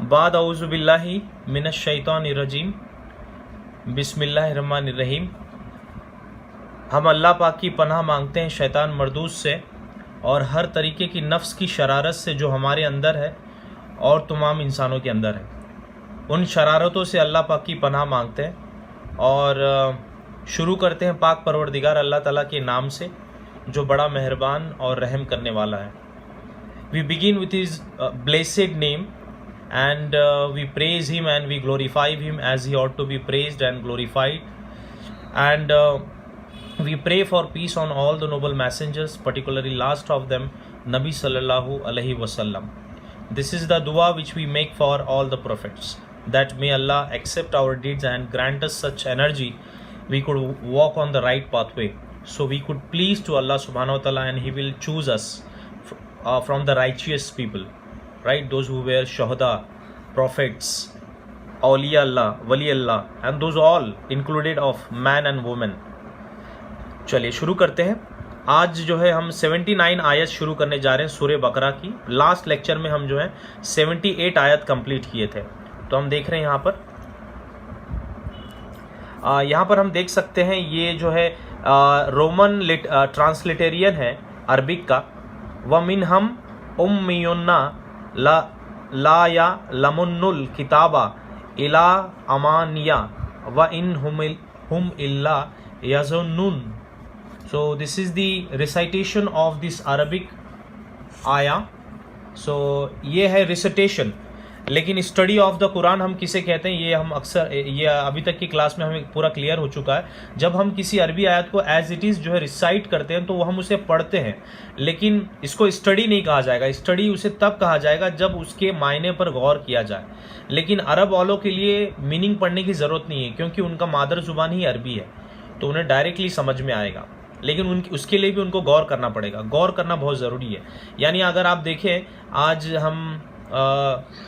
बाद औज़ु बिल्लाहि मिनश शैतानिर रजीम बिस्मिल्लाहिर रहमानिर रहीम। हम अल्लाह पाक की पनाह मांगते हैं शैतान मरदूस से और हर तरीके की नफ्स की शरारत से जो हमारे अंदर है और तमाम इंसानों के अंदर है। उन शरारतों से अल्लाह पाक की पनाह मांगते हैं और शुरू करते हैं पाक परवरदिगार अल्लाह ताला के नाम से जो बड़ा मेहरबान और रहम करने वाला है। We begin with his blessed name and we praise him and we glorify him as he ought to be praised and glorified, and we pray for peace on all the noble messengers, particularly last of them Nabi sallallahu alaihi wasallam. This is the dua which we make for all the prophets, that may Allah accept our deeds and grant us such energy we could walk on the right pathway, so we could please to Allah subhanahu wa ta'ala and he will choose us from the righteous people, right? Those who were shuhada, prophets, awliya Allah, wali Allah, and those all included of man and woman. चलिए शुरू करते हैं। आज जो है हम 79 आयत शुरू करने जा रहे हैं सूरह बकरा की। लास्ट लेक्चर में हम जो है 78 आयत कंप्लीट किए थे। तो हम देख रहे हैं यहाँ पर हम देख सकते हैं ये जो है रोमन ट्रांसलिटेरियन है अरबिक का। वमिन हम उम्मियुन्ना ला या लमुन्नुल किताबा इला अमानिया व इन हुम इल्ला यज़ुन्नुन। So this is the recitation of this Arabic आया। So ये है recitation, लेकिन स्टडी ऑफ द कुरान हम किसे कहते हैं ये हम अक्सर ये अभी तक की क्लास में हमें पूरा क्लियर हो चुका है। जब हम किसी अरबी आयत को एज इट इज़ जो है रिसाइट करते हैं तो हम उसे पढ़ते हैं, लेकिन इसको स्टडी नहीं कहा जाएगा। स्टडी उसे तब कहा जाएगा जब उसके मायने पर गौर किया जाए। लेकिन अरब वालों के लिए मीनिंग पढ़ने की ज़रूरत नहीं है क्योंकि उनका मादर ज़ुबान ही अरबी है, तो उन्हें डायरेक्टली समझ में आएगा। लेकिन उसके लिए भी उनको गौर करना पड़ेगा। गौर करना बहुत ज़रूरी है। यानी अगर आप देखें आज हम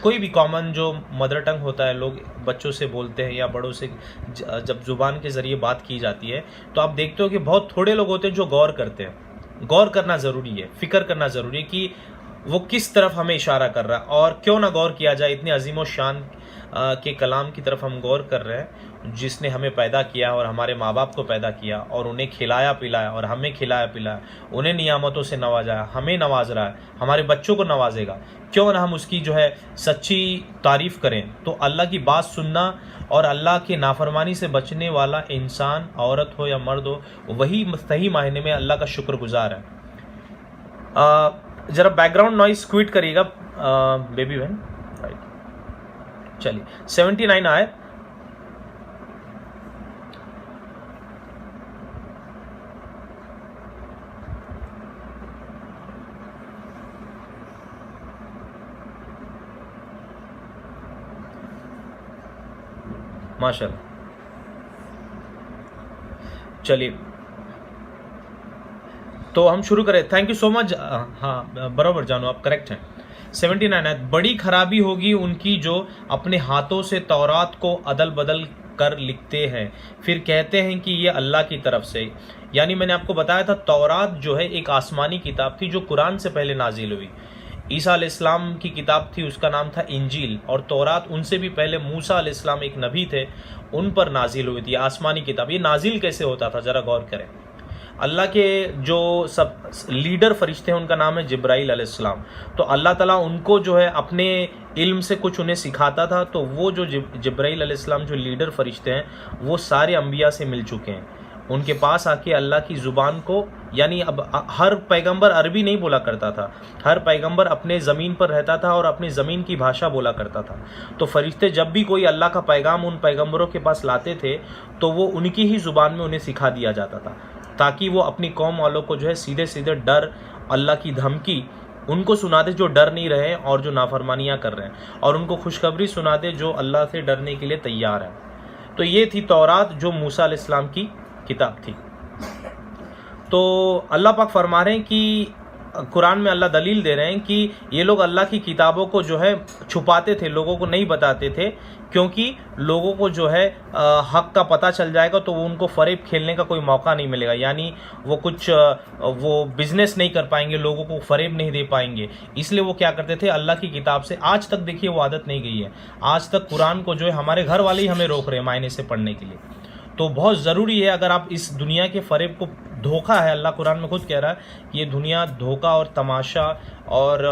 कोई भी कॉमन जो मदर टंग होता है लोग बच्चों से बोलते हैं या बड़ों से जब ज़ुबान के ज़रिए बात की जाती है तो आप देखते हो कि बहुत थोड़े लोग होते हैं जो गौर करते हैं। गौर करना ज़रूरी है, फ़िक्र करना ज़रूरी है कि वो किस तरफ हमें इशारा कर रहा है और क्यों ना गौर किया जाए। इतने अजीम और शान के कलाम की तरफ हम गौर कर रहे हैं जिसने हमें पैदा किया और हमारे माँ बाप को पैदा किया और उन्हें खिलाया पिलाया और हमें खिलाया पिलाया, उन्हें नियामतों से नवाजा, हमें नवाज रहा है, हमारे बच्चों को नवाजेगा। क्यों ना हम उसकी जो है सच्ची तारीफ़ करें। तो अल्लाह की बात सुनना और अल्लाह की नाफरमानी से बचने वाला इंसान औरत हो या मर्द हो वही सही मायने में अल्लाह का शुक्रगुजार है। ज़रा बैकग्राउंड नॉइस क्विट करिएगा बेबी बहन। राइट, चलिए 79 आए। माशाल्लाह, चलिए तो हम शुरू करें। Thank you so much. हाँ बराबर जानो, आप करेक्ट हैं। 79 है, बड़ी खराबी होगी उनकी जो अपने हाथों से तौरात को अदल बदल कर लिखते हैं फिर कहते हैं कि ये अल्लाह की तरफ से। यानी मैंने आपको बताया था तौरात जो है एक आसमानी किताब थी जो कुरान से पहले नाजिल हुई। ईसा अलैहिस्सलाम की किताब थी, उसका नाम था इंजील, और तौरात उनसे भी पहले मूसा अलैहिस्सलाम एक नबी थे, उन पर नाजिल हुई थी आसमानी किताब। ये नाजिल कैसे होता था ज़रा गौर करें। अल्लाह के जो सब लीडर फरिश्ते हैं उनका नाम है जिब्राइल अलैहिस्सलाम। तो अल्लाह ताला उनको जो है अपने इल्म से कुछ उन्हें सिखाता था। तो वो जो जिब्राइल अलैहिस्सलाम जो लीडर फरिश्ते हैं वो सारे अंबिया से मिल चुके हैं। उनके पास आके अल्लाह की ज़ुबान को, यानी अब हर पैगंबर अरबी नहीं बोला करता था, हर पैगंबर अपने ज़मीन पर रहता था और अपनी ज़मीन की भाषा बोला करता था। तो फरिश्ते जब भी कोई अल्लाह का पैगाम उन पैगंबरों के पास लाते थे तो वो उनकी ही ज़ुबान में उन्हें सिखा दिया जाता था, ताकि वो अपनी कौम वालों को जो है सीधे सीधे डर, अल्लाह की धमकी उनको सुना दे जो डर नहीं रहे और जो नाफरमानियाँ कर रहे हैं, और उनको खुशखबरी सुना दे जो अल्लाह से डरने के लिए तैयार है। तो ये थी तौरात जो मूसा अलैहिस्सलाम की किताब थी। तो अल्लाह पाक फरमा रहे हैं कि कुरान में अल्लाह दलील दे रहे हैं कि ये लोग अल्लाह की किताबों को जो है छुपाते थे, लोगों को नहीं बताते थे, क्योंकि लोगों को जो है हक का पता चल जाएगा तो वो उनको फरेब खेलने का कोई मौका नहीं मिलेगा, यानी वो कुछ वो बिजनेस नहीं कर पाएंगे, लोगों को फरेब नहीं दे पाएंगे। इसलिए वो क्या करते थे, अल्लाह की किताब से आज तक देखिए वो आदत नहीं गई है। आज तक कुरान को जो है हमारे घर वाले ही हमें रोक रहे हैं मायने से पढ़ने के लिए। तो बहुत ज़रूरी है, अगर आप इस दुनिया के फरेब को, धोखा है, अल्लाह कुरान में खुद कह रहा है कि ये दुनिया धोखा और तमाशा और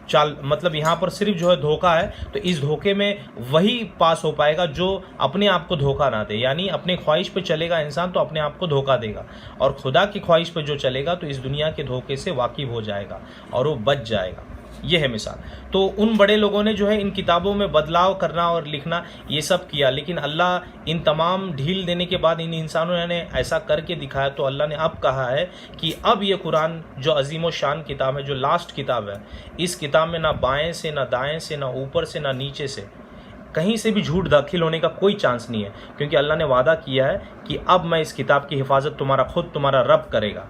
चाल, मतलब यहाँ पर सिर्फ जो है धोखा है, तो इस धोखे में वही पास हो पाएगा जो अपने आप को धोखा ना दे, यानी अपने ख्वाहिश पे चलेगा इंसान तो अपने आप को धोखा देगा, और खुदा की ख्वाहिश पे जो चलेगा तो इस दुनिया के धोखे से वाकिफ हो जाएगा और वो बच जाएगा। ये है मिसाल। तो उन बड़े लोगों ने जो है इन किताबों में बदलाव करना और लिखना ये सब किया, लेकिन अल्लाह इन तमाम ढील देने के बाद इन इंसानों ने ऐसा करके दिखाया, तो अल्लाह ने अब कहा है कि अब ये कुरान जो अजीम व शान किताब है, जो लास्ट किताब है, इस किताब में ना बाएं से ना दाएं से ना ऊपर से ना नीचे से कहीं से भी झूठ दाखिल होने का कोई चांस नहीं है, क्योंकि अल्लाह ने वादा किया है कि अब मैं इस किताब की हिफाजत तुम्हारा रब करेगा।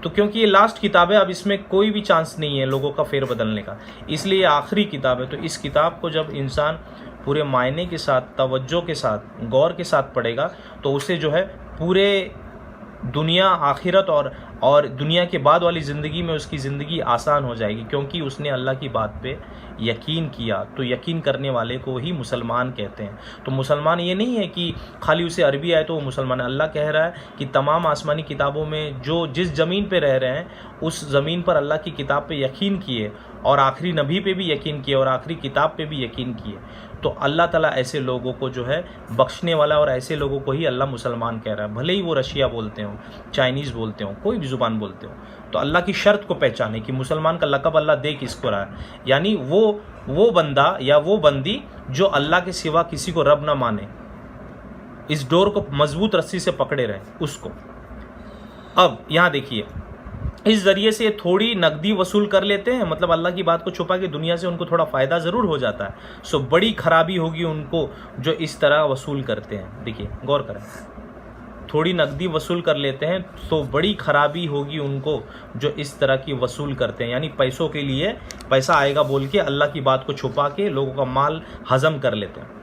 तो क्योंकि ये लास्ट किताब है, अब इसमें कोई भी चांस नहीं है लोगों का फेर बदलने का, इसलिए आखिरी किताब है। तो इस किताब को जब इंसान पूरे मायने के साथ, तवज्जो के साथ, गौर के साथ पढ़ेगा तो उसे जो है पूरे दुनिया, आखिरत और दुनिया के बाद वाली ज़िंदगी में उसकी ज़िंदगी आसान हो जाएगी, क्योंकि उसने अल्लाह की बात पे यकीन किया। तो यकीन करने वाले को ही मुसलमान कहते हैं। तो मुसलमान ये नहीं है कि खाली उसे अरबी आए तो वो मुसलमान है। अल्लाह कह रहा है कि तमाम आसमानी किताबों में जो जिस ज़मीन पे रह रहे हैं उस ज़मीन पर अल्लाह की किताब पे यकीन किए, और आखिरी नबी पे भी यकीन किए, और आखिरी किताब पे भी यकीन किए। तो अल्लाह ताला ऐसे लोगों को जो है बख्शने वाला, और ऐसे लोगों को ही अल्लाह मुसलमान कह रहा है, भले ही वो रशिया बोलते हो, चाइनीज़ बोलते हो, कोई भी ज़ुबान बोलते हो। तो अल्लाह की शर्त को पहचाने कि मुसलमान का लक़ब अल्लाह दे किसको रहा है, यानी वो बंदा या वो बंदी जो अल्लाह के सिवा किसी को रब ना माने, इस डोर को मजबूत रस्सी से पकड़े रहे उसको। अब यहाँ देखिए, इस ज़रिए से थोड़ी नकदी वसूल कर लेते हैं, मतलब अल्लाह की बात को छुपा के दुनिया से उनको थोड़ा फ़ायदा ज़रूर हो जाता है। सो बड़ी खराबी होगी उनको जो इस तरह वसूल करते हैं। देखिए गौर करें, थोड़ी नकदी वसूल कर लेते हैं तो बड़ी खराबी होगी उनको जो इस तरह की वसूल करते हैं, यानी पैसों के लिए, पैसा आएगा बोल के अल्लाह की बात को छुपा के लोगों का माल हजम कर लेते हैं।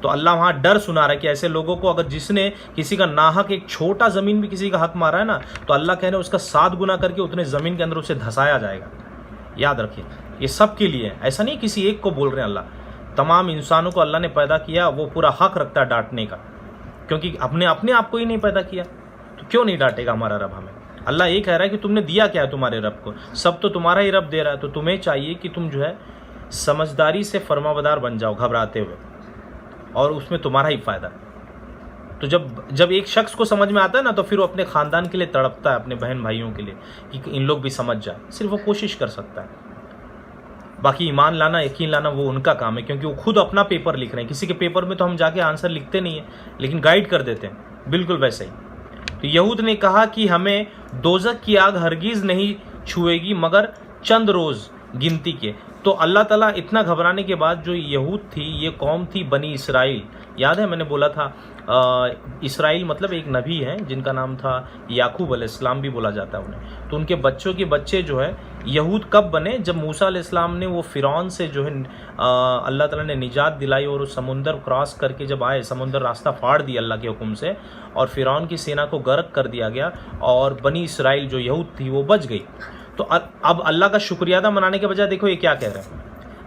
तो अल्लाह वहाँ डर सुना रहा है कि ऐसे लोगों को, अगर जिसने किसी का नाहक एक छोटा ज़मीन भी किसी का हक मारा है ना, तो अल्लाह कह रहे हैं उसका 7 गुना करके उतने ज़मीन के अंदर उसे धंसाया जाएगा। याद रखिए, ये सब के लिए, ऐसा नहीं किसी एक को बोल रहे हैं अल्लाह, तमाम इंसानों को अल्लाह ने पैदा किया, वो पूरा हक रखता है डांटने का, क्योंकि अपने आप को ही नहीं पैदा किया तो क्यों नहीं डांटेगा हमारा रब हमें। अल्लाह ये कह रहा है कि तुमने दिया क्या है तुम्हारे रब को, सब तो तुम्हारा ही रब दे रहा है। तो तुम्हें चाहिए कि तुम जो है समझदारी से फरमाबरदार बन जाओ घबराते हुए, और उसमें तुम्हारा ही फ़ायदा। तो जब एक शख्स को समझ में आता है ना, तो फिर वो अपने ख़ानदान के लिए तड़पता है, अपने बहन भाइयों के लिए कि इन लोग भी समझ जाए, सिर्फ वो कोशिश कर सकता है। बाकी ईमान लाना, यकीन लाना वो उनका काम है, क्योंकि वो खुद अपना पेपर लिख रहे हैं। किसी के पेपर में तो हम जाके आंसर लिखते नहीं हैं, लेकिन गाइड कर देते हैं, बिल्कुल वैसे ही। तो यहूद ने कहा कि हमें दोज़ख की आग हरगिज़ नहीं छुएगी मगर चंद रोज़ गिनती के। तो अल्लाह ताला इतना घबराने के बाद, जो यहूद थी, ये कौम थी बनी इसराइल, याद है मैंने बोला था इसराइल मतलब एक नबी हैं जिनका नाम था याकूब अलैहिस्सलाम भी बोला जाता है उन्हें। तो उनके बच्चों के बच्चे जो है यहूद कब बने, जब मूसा अलैहिस्सलाम ने वो फ़िरौन से जो है अल्लाह ताला ने निजात दिलाई, और उस समुंदर क्रॉस करके जब आए, समुंदर रास्ता फाड़ दिया अल्लाह के हुक्म से, और फ़िरौन की सेना को गर्क कर दिया गया, और बनी इसराइल जो यहूद थी वो बच गई। तो अब अल्लाह का शुक्रिया अदा मनाने के बजाय देखो ये क्या कह रहे हैं,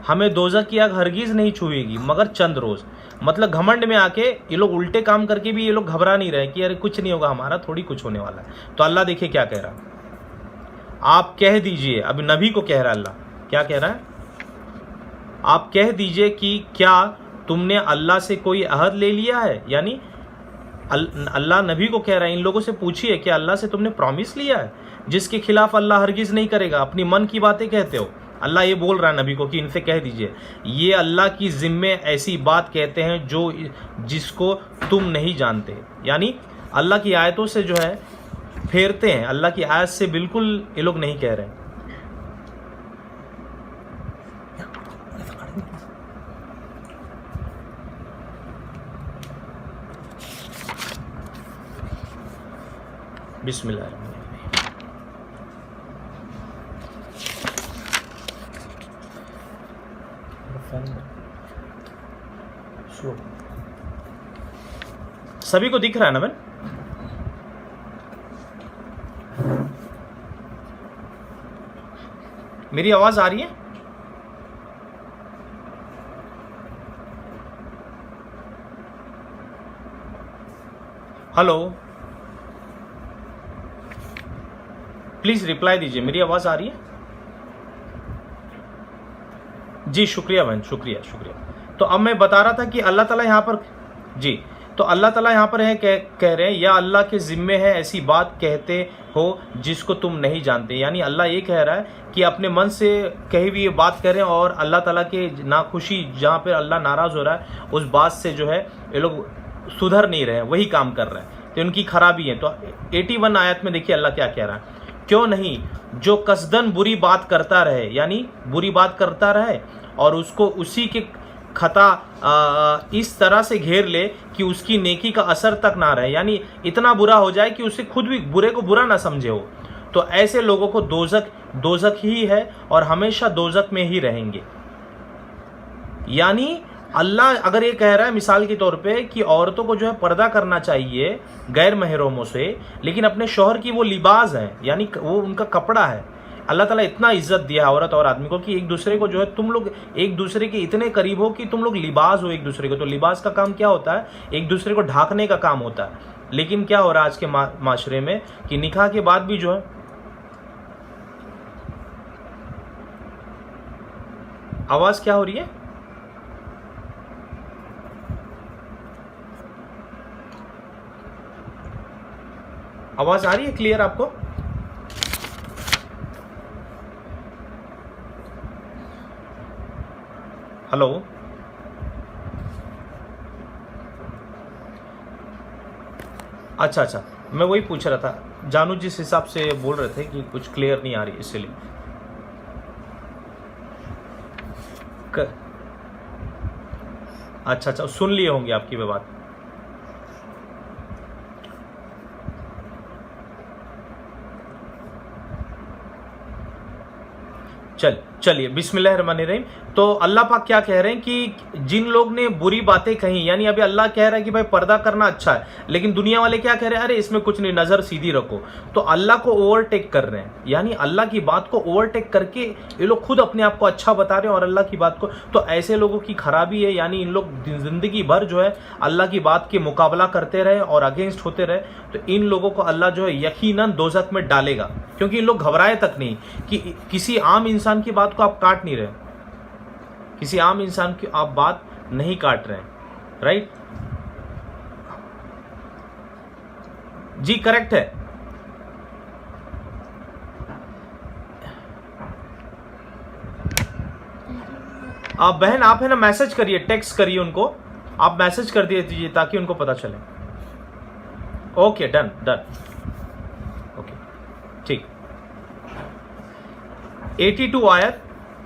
हमें दोज़ख की आग हरगिज़ नहीं छुएगी मगर चंद रोज़। मतलब घमंड में आके ये लोग उल्टे काम करके भी ये लोग घबरा नहीं रहे कि अरे कुछ नहीं होगा हमारा, थोड़ी कुछ होने वाला है। तो अल्लाह देखिए क्या कह रहा है, आप कह दीजिए, अभी नबी को कह रहा है अल्लाह, क्या कह रहा है, आप कह दीजिए कि क्या तुमने अल्लाह से कोई अहद ले लिया है, यानी अल्लाह नबी को कह रहा है, इन लोगों से पूछिए कि अल्लाह से तुमने प्रॉमिस लिया है जिसके खिलाफ अल्लाह हरगिज़ नहीं करेगा, अपनी मन की बातें कहते हो। अल्लाह ये बोल रहा है नबी को कि इनसे कह दीजिए, ये अल्लाह की ज़िम्मे ऐसी बात कहते हैं जिसको तुम नहीं जानते, यानी अल्लाह की आयतों से जो है फेरते हैं, अल्लाह की आयत से बिल्कुल ये लोग नहीं कह रहे हैं। बिस्मिल्लाह। स्लो, सभी को दिख रहा है ना बहन? मेरी आवाज आ रही है? हेलो, प्लीज रिप्लाई दीजिए, मेरी आवाज आ रही है? जी शुक्रिया बहन, शुक्रिया शुक्रिया। तो अब मैं बता रहा था कि अल्लाह ताला यहाँ पर, जी, तो अल्लाह ताला यहाँ पर है कह रहे हैं, या अल्लाह के जिम्मे है ऐसी बात कहते हो जिसको तुम नहीं जानते। यानी अल्लाह ये कह रहा है कि अपने मन से कहीं भी ये बात कह रहे हैं और अल्लाह ताला के नाखुशी, जहाँ पे अल्लाह नाराज़ हो रहा है, उस बात से जो है ये लोग सुधर नहीं रहे हैं, वही काम कर रहे हैं, तो इनकी खराबी है। तो 81 आयत में देखिए अल्लाह क्या कह रहा है, क्यों नहीं जो कसदन बुरी बात करता रहे, यानी बुरी बात करता रहे और उसको उसी के खता इस तरह से घेर ले कि उसकी नेकी का असर तक ना रहे, यानी इतना बुरा हो जाए कि उसे खुद भी बुरे को बुरा ना समझे हो, तो ऐसे लोगों को दोजक ही है और हमेशा दोजक में ही रहेंगे। यानी अल्लाह अगर ये कह रहा है मिसाल के तौर पे कि औरतों को जो है पर्दा करना चाहिए गैर महरमों से, लेकिन अपने शौहर की वो लिबास है, यानी वो उनका कपड़ा है। अल्लाह ताला इतना इज्जत दिया औरत और आदमी को कि एक दूसरे को जो है, तुम लोग एक दूसरे के इतने करीब हो कि तुम लोग लिबास हो एक दूसरे को। तो लिबास का काम क्या होता है? एक दूसरे को ढाकने का काम होता है। लेकिन क्या हो रहा है आज के माशरे में कि निकाह के बाद भी जो है, आवाज क्या हो रही है? आवाज आ रही है क्लियर आपको? हेलो, अच्छा, मैं वही पूछ रहा था, जानू जिस हिसाब से बोल रहे थे कि कुछ क्लियर नहीं आ रही, इसलिए अच्छा, सुन लिए होंगे आपकी वे बात। चलिए बिस्मिल्लाहिर्रहमानिर्रहीम। तो अल्लाह पाक क्या कह रहे हैं कि जिन लोग ने बुरी बातें कही, यानी अभी अल्लाह कह रहा है कि भाई पर्दा करना अच्छा है, लेकिन दुनिया वाले क्या कह रहे हैं, अरे इसमें कुछ नहीं, नजर सीधी रखो। तो अल्लाह को ओवरटेक कर रहे हैं, यानी अल्लाह की बात को ओवरटेक करके ये लोग खुद अपने आप को अच्छा बता रहे हैं और अल्लाह की बात को। तो ऐसे लोगों की खराबी है, यानी इन लोग जिंदगी भर जो है अल्लाह की बात के मुकाबला करते रहे और अगेंस्ट होते रहे, तो इन लोगों को अल्लाह जो है यकीनन दोजख में डालेगा, क्योंकि इन लोग घबराए तक नहीं कि किसी आम इंसान की बात को आप काट नहीं रहे, किसी आम इंसान की आप बात नहीं काट रहे हैं, राइट? जी करेक्ट है। आप बहन, आप है ना मैसेज करिए, टेक्स्ट करिए उनको, आप मैसेज कर दीजिए ताकि उनको पता चले। ओके, डन, ओके, ठीक। 82 आयत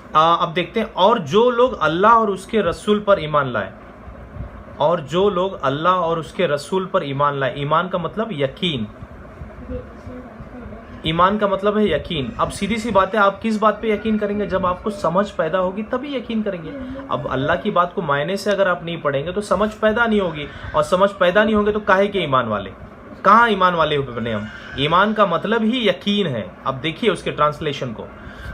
अब देखते हैं। और जो लोग अल्लाह और उसके रसूल पर ईमान लाए, और जो लोग अल्लाह और उसके रसूल पर ईमान लाए, ईमान का मतलब यकीन, ईमान का मतलब है यकीन। अब सीधी सी बात है, आप किस बात पे यकीन करेंगे? जब आपको समझ पैदा होगी तभी यकीन करेंगे। अब अल्लाह की बात को मायने से अगर आप नहीं पढ़ेंगे तो समझ पैदा नहीं होगी, और समझ पैदा नहीं होंगे तो काहे के ईमान वाले? कहाँ ईमान वाले बने हम? ईमान का मतलब ही यकीन है। अब देखिए उसके ट्रांसलेशन को।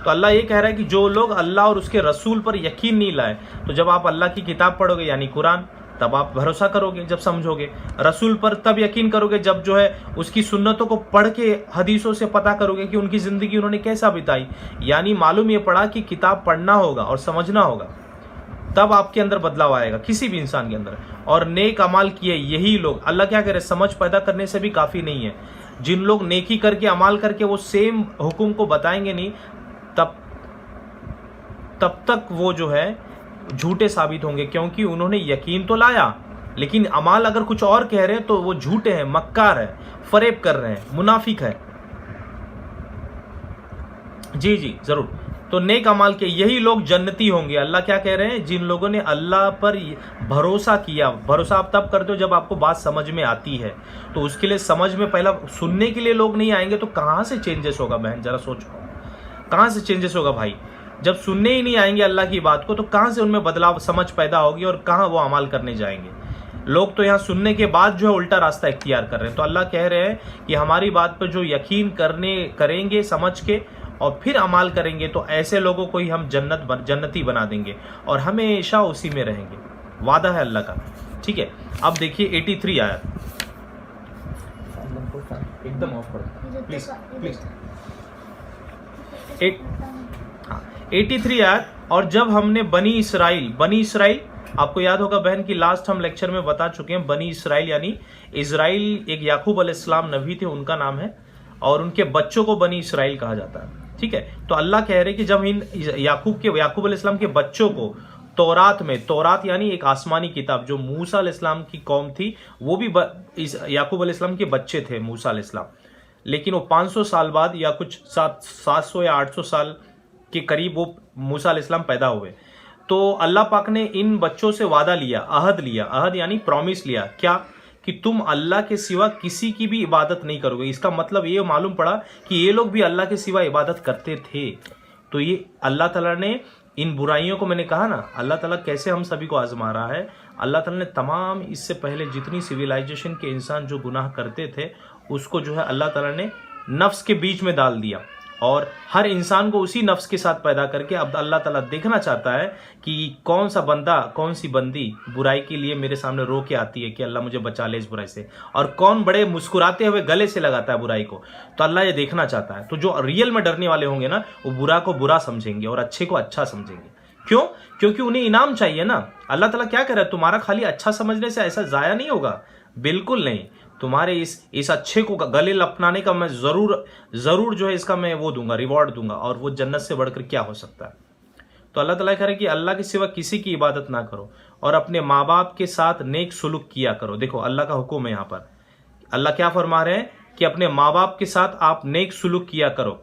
तो अल्लाह ये कह रहा है कि जो लोग अल्लाह और उसके रसूल पर यकीन नहीं लाए, तो जब आप अल्लाह की किताब पढ़ोगे यानी कुरान, तब आप भरोसा करोगे, जब समझोगे। रसूल पर तब यकीन करोगे जब जो है उसकी सुन्नतों को पढ़ के हदीसों से पता करोगे कि उनकी ज़िंदगी उन्होंने कैसा बिताई। यानी मालूम ये पड़ा कि किताब पढ़ना होगा और समझना होगा, तब आपके अंदर बदलाव आएगा, किसी भी इंसान के अंदर। और नेक अमाल किए यही लोग, अल्लाह क्या कह रहे हैं, समझ पैदा करने से भी काफ़ी नहीं है। जिन लोग नेकी करके अमाल करके वो सेम हुक्म को बताएंगे नहीं, तब तक वो जो है झूठे साबित होंगे, क्योंकि उन्होंने यकीन तो लाया लेकिन अमाल अगर कुछ और कह रहे हैं तो वो झूठे हैं, मक्कार है, फरेब कर रहे हैं, मुनाफिक है। जी जरूर। तो नेक अमाल के यही लोग जन्नती होंगे। अल्लाह क्या कह रहे हैं, जिन लोगों ने अल्लाह पर भरोसा किया। भरोसा आप तब करते हो जब आपको बात समझ में आती है, तो उसके लिए समझ में पहला सुनने के लिए लोग नहीं आएंगे तो कहाँ से चेंजेस होगा? बहन जरा सोचो, कहाँ से चेंजेस होगा भाई? जब सुनने ही नहीं आएंगे अल्लाह की बात को तो कहाँ से उनमें बदलाव समझ पैदा होगी और कहाँ वो अमल करने जाएंगे। लोग तो यहाँ सुनने के बाद जो है उल्टा रास्ता इख्तियार कर रहे हैं। तो अल्लाह कह रहे हैं कि हमारी बात पर जो यकीन करेंगे समझ के और फिर अमाल करेंगे तो ऐसे लोगों को ही हम जन्नती बना देंगे और हमेशा उसी में रहेंगे। वादा है अल्लाह का। ठीक है, अब देखिए 83 आयत, एकदम ऑफ कर प्लीज प्लीज। 83 आयत, और जब हमने बनी इसराइल, आपको याद होगा बहन की लास्ट हम लेक्चर में बता चुके हैं, बनी इसराइल यानी इजराइल एक याकूब अलैहिस्सलाम नबी थे, उनका नाम है, और उनके बच्चों को बनी इसराइल कहा जाता है। ठीक है, तो अल्लाह कह रहे कि जब इन याकूब अलैहिस्सलाम के बच्चों को तौरात यानी एक आसमानी किताब, जो मूसा अलैहिस्सलाम की कौम थी वो भी याकूब अलैहिस्सलाम के बच्चे थे मूसा अलैहिस्सलाम, लेकिन वो 500 साल बाद या कुछ 700 या 800 साल के करीब वो मूसा अलैहिस्सलाम पैदा हुए। तो अल्लाह पाक ने इन बच्चों से वादा लिया, अहद यानी प्रॉमिस लिया, क्या कि तुम अल्लाह के सिवा किसी की भी इबादत नहीं करोगे। इसका मतलब ये मालूम पड़ा कि ये लोग भी अल्लाह के सिवा इबादत करते थे। तो ये अल्लाह ताला ने इन बुराइयों को, मैंने कहा ना अल्लाह ताला कैसे हम सभी को आजमा रहा है। अल्लाह ताला ने तमाम इससे पहले जितनी सिविलाइजेशन के इंसान जो गुनाह करते थे उसको जो है अल्लाह ताला ने नफ्स के बीच में डाल दिया और हर इंसान को उसी नफ्स के साथ पैदा करके अब अल्लाह ताला देखना चाहता है कि कौन सा बंदा कौन सी बंदी बुराई के लिए मेरे सामने रो के आती है कि अल्लाह मुझे बचा ले इस बुराई से, और कौन बड़े मुस्कुराते हुए गले से लगाता है बुराई को। तो अल्लाह ये देखना चाहता है। तो जो रियल में डरने वाले होंगे ना वो बुरा को बुरा समझेंगे और अच्छे को अच्छा समझेंगे। क्यों? क्योंकि उन्हें इनाम चाहिए ना। अल्लाह ताला क्या कर रहा है, तुम्हारा खाली अच्छा समझने से ऐसा जाया नहीं होगा, बिल्कुल नहीं। तुम्हारे इस अच्छे को गले लपनाने का मैं जरूर जो है इसका मैं वो दूंगा, रिवॉर्ड दूंगा, और वो जन्नत से बढ़कर क्या हो सकता है। तो अल्लाह ताला कह रहे कि अल्लाह के सिवा किसी की इबादत ना करो और अपने माँ बाप के साथ नेक सुलूक किया करो। देखो अल्लाह का हुक्म है यहाँ पर। अल्लाह क्या फरमा रहे हैं कि अपने माँ बाप के साथ आप नेक सुलूक किया करो।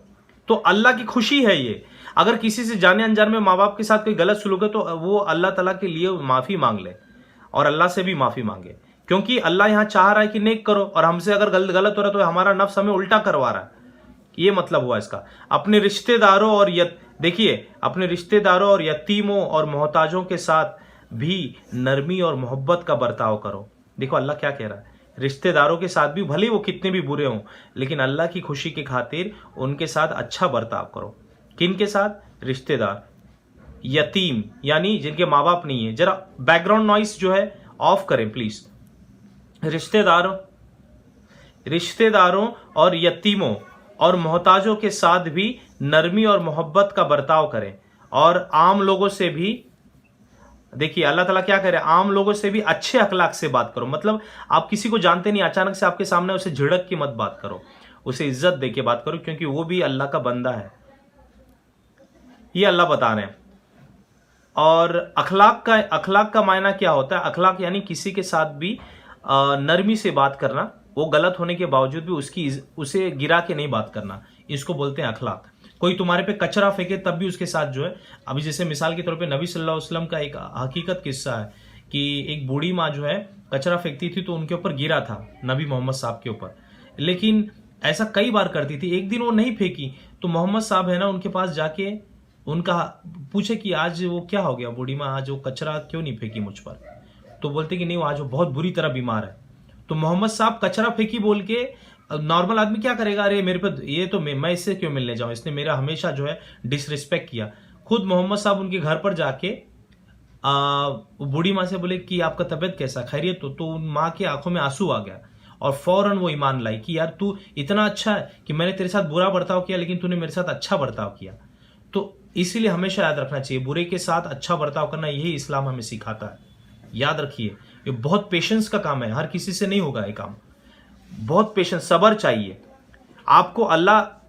तो अल्लाह की खुशी है ये। अगर किसी से जाने अनजाने में माँ बाप के साथ कोई गलत सुलूक है तो वो अल्लाह ताला के लिए माफी मांग ले और अल्लाह से भी माफी मांगे, क्योंकि अल्लाह यहाँ चाह रहा है कि नेक करो और हमसे अगर गलत हो रहा है तो हमारा नफ्स हमें उल्टा करवा रहा है। ये मतलब हुआ इसका। अपने रिश्तेदारों और देखिए अपने रिश्तेदारों और यतीमों और मोहताजों के साथ भी नरमी और मोहब्बत का बर्ताव करो। देखो अल्लाह क्या कह रहा है, रिश्तेदारों के साथ भी भले वो कितने भी बुरे हों लेकिन अल्लाह की खुशी की खातिर उनके साथ अच्छा बर्ताव करो। किन के साथ? रिश्तेदार, यतीम यानी जिनके माँ बाप नहीं है। जरा बैकग्राउंड नॉइस जो है ऑफ करें प्लीज। रिश्तेदारों और यतीमों और मोहताजों के साथ भी नरमी और मोहब्बत का बर्ताव करें और आम लोगों से भी, देखिए अल्लाह ताला क्या करे, आम लोगों से भी अच्छे अखलाक से बात करो। मतलब आप किसी को जानते नहीं, अचानक से आपके सामने उसे झिड़क की मत बात करो, उसे इज्जत दे के बात करो, क्योंकि वो भी अल्लाह का बंदा है। ये अल्लाह बता रहे हैं। और अखलाक का मायना क्या होता है? अखलाक यानी किसी के साथ भी नरमी से बात करना, वो गलत होने के बावजूद भी उसे गिरा के नहीं बात करना, इसको बोलते हैं अखलाक। कोई तुम्हारे पे कचरा फेंके तब भी उसके साथ जो है, अभी जैसे मिसाल के तौर पे नबी सल्लल्लाहु अलैहि वसल्लम का एक हकीकत किस्सा है कि एक बूढ़ी माँ जो है कचरा फेंकती थी तो उनके ऊपर गिरा था नबी मोहम्मद साहब के ऊपर, लेकिन ऐसा कई बार करती थी। एक दिन वो नहीं फेंकी तो मोहम्मद साहब है ना उनके पास जाके उनका पूछे कि आज वो क्या हो गया बूढ़ी माँ, आज वो कचरा क्यों नहीं फेंकी मुझ पर? तो बोलते कि नहीं वो आज वो बहुत बुरी तरह बीमार है। तो मोहम्मद साहब कचरा फेंकी बोल के, नॉर्मल आदमी क्या करेगा, अरे मेरे पे ये तो मैं इससे क्यों मिलने जाऊं, इसने मेरा हमेशा जो है डिसरिस्पेक्ट किया। खुद मोहम्मद साहब उनके घर पर जाके बूढ़ी माँ से बोले कि आपका तबीयत कैसा, खैरियत? तो माँ की आंखों में आंसू आ गया और फौरन वो ईमान लाई कि यार तू इतना अच्छा है कि मैंने तेरे साथ बुरा बर्ताव किया लेकिन तूने मेरे साथ अच्छा बर्ताव किया। तो इसीलिए हमेशा याद रखना चाहिए, बुरे के साथ अच्छा बर्ताव करना, यही इस्लाम हमें सिखाता है। याद रखिए ये बहुत पेशेंस का काम है, हर किसी से नहीं होगा ये काम। बहुत पेशेंस, सब्र चाहिए आपको।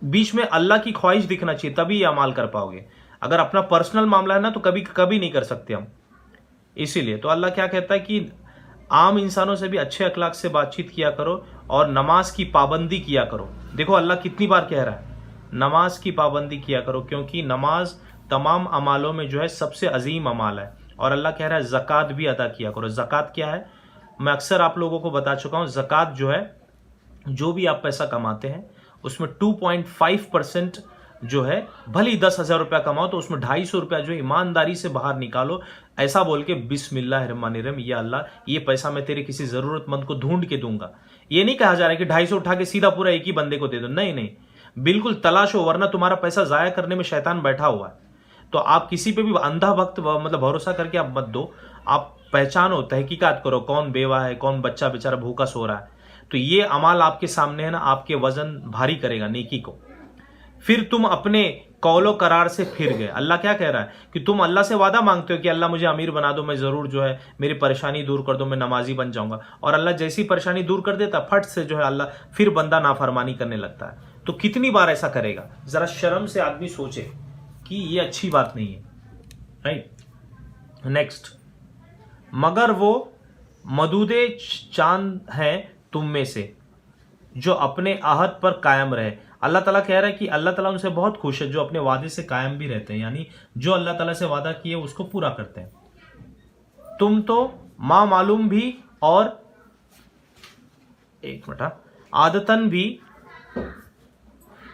बीच में अल्लाह की ख्वाहिश दिखना चाहिए, तभी ये अमाल कर पाओगे। अगर अपना पर्सनल मामला है ना तो कभी नहीं कर सकते हम। इसीलिए तो अल्लाह क्या कहता है कि आम इंसानों से भी अच्छे अखलाक से बातचीत किया करो और नमाज की पाबंदी किया करो। देखो अल्लाह कितनी बार कह रहा है नमाज की पाबंदी किया करो, क्योंकि नमाज तमाम अमालों में जो है सबसे अजीम अमाल है। और अल्लाह कह रहा है ज़कात भी अदा किया करो। ज़कात क्या है? मैं अक्सर आप लोगों को बता चुका हूँ। ज़कात जो है, जो भी आप पैसा कमाते हैं उसमें 2.5% जो है भली 10,000 रुपया कमाओ तो उसमें 250 रुपया जो है ईमानदारी से बाहर निकालो, ऐसा बोल के बिस्मिल्लाहिर्रहमानिर्रहीम, या अल्लाह ये पैसा मैं तेरे किसी जरूरतमंद को ढूंढ के दूंगा। ये नहीं कहा जा रहा है कि 250 उठा के सीधा पूरा एक ही बंदे को दे दो, नहीं नहीं, बिल्कुल तलाशो, वरना तुम्हारा पैसा जाया करने में शैतान बैठा हुआ है। तो आप किसी पे भी अंधा भक्त मतलब भरोसा करके आप मत दो, आप पहचानो, तहकीकात करो कौन बेवा है, कौन बच्चा बेचारा भूखा सो रहा है। तो ये अमाल आपके सामने है ना, आपके वजन भारी करेगा नेकी को। फिर तुम अपने कौलो करार से फिर गए। अल्लाह क्या कह रहा है कि तुम अल्लाह से वादा मांगते हो कि अल्लाह मुझे अमीर बना दो, मैं जरूर जो है मेरी परेशानी दूर कर दो, मैं नमाजी बन जाऊंगा। और अल्लाह जैसी परेशानी दूर कर देता, फट से जो है अल्लाह फिर बंदा नाफरमानी करने लगता है। तो कितनी बार ऐसा करेगा? जरा शर्म से आदमी सोचे कि ये अच्छी बात नहीं है, राइट। नेक्स्ट, मगर वो मदूदे चांद हैं तुम में से जो अपने आहद पर कायम रहे। अल्लाह ताला कह रहा है कि अल्लाह ताला उनसे बहुत खुश है जो अपने वादे से कायम भी रहते हैं, यानी जो अल्लाह ताला से वादा किए उसको पूरा करते हैं। तुम तो मां मालूम भी और एक मिनट आदतन भी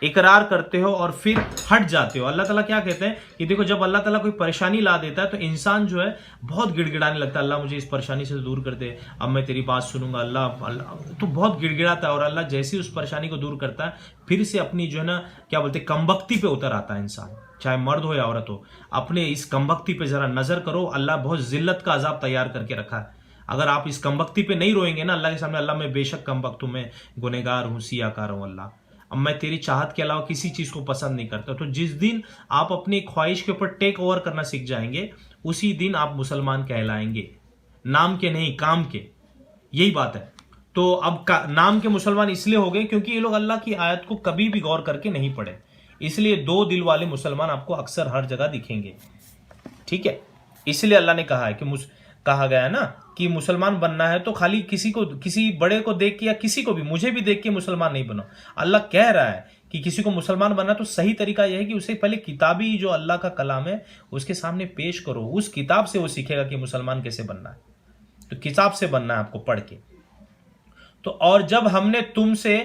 इकरार करते हो और फिर हट जाते हो। अल्लाह ताला क्या कहते हैं कि देखो, जब अल्लाह ताला कोई परेशानी ला देता है तो इंसान जो है बहुत गिड़गिड़ाने लगता है, अल्लाह मुझे इस परेशानी से दूर कर दे, अब मैं तेरी बात सुनूंगा, अल्लाह अल्लाह, तो बहुत गिड़गिड़ाता है। और अल्लाह जैसे ही उस परेशानी को दूर करता है, फिर से अपनी जो है ना क्या बोलते हैं कमबख्ती पे उतर आता है इंसान, चाहे मर्द हो या औरत हो। अपने इस कमबख्ती पे जरा नजर करो, अल्लाह बहुत जिल्लत का अजाब तैयार करके रखा है। अगर आप इस कमबख्ती पे नहीं रोएंगे ना अल्लाह के सामने, अल्लाह मैं बेशक कमबख्त हूं, मैं गुनहगार हूं, सियाकार हूं अल्लाह, अब मैं तेरी चाहत के अलावा किसी चीज को पसंद नहीं करता। तो जिस दिन आप अपनी ख्वाहिश के ऊपर टेक ओवर करना सीख जाएंगे, उसी दिन आप मुसलमान कहलाएंगे, नाम के नहीं काम के। यही बात है। तो अब नाम के मुसलमान इसलिए हो गए क्योंकि ये लोग अल्लाह की आयत को कभी भी गौर करके नहीं पढ़े, इसलिए दो दिल वाले मुसलमान आपको अक्सर हर जगह दिखेंगे, ठीक है। इसलिए अल्लाह ने कहा है कि कहा गया है ना कि मुसलमान बनना है तो खाली किसी को, किसी बड़े को देख के या किसी को भी, मुझे भी देख के मुसलमान नहीं बनो। अल्लाह कह रहा है कि किसी को मुसलमान बनना तो सही तरीका यह है कि उसे पहले किताबी जो अल्लाह का कलाम है उसके सामने पेश करो, उस किताब से वो सीखेगा कि मुसलमान कैसे बनना है। तो किताब से बनना है आपको पढ़ के। तो और जब हमने तुमसे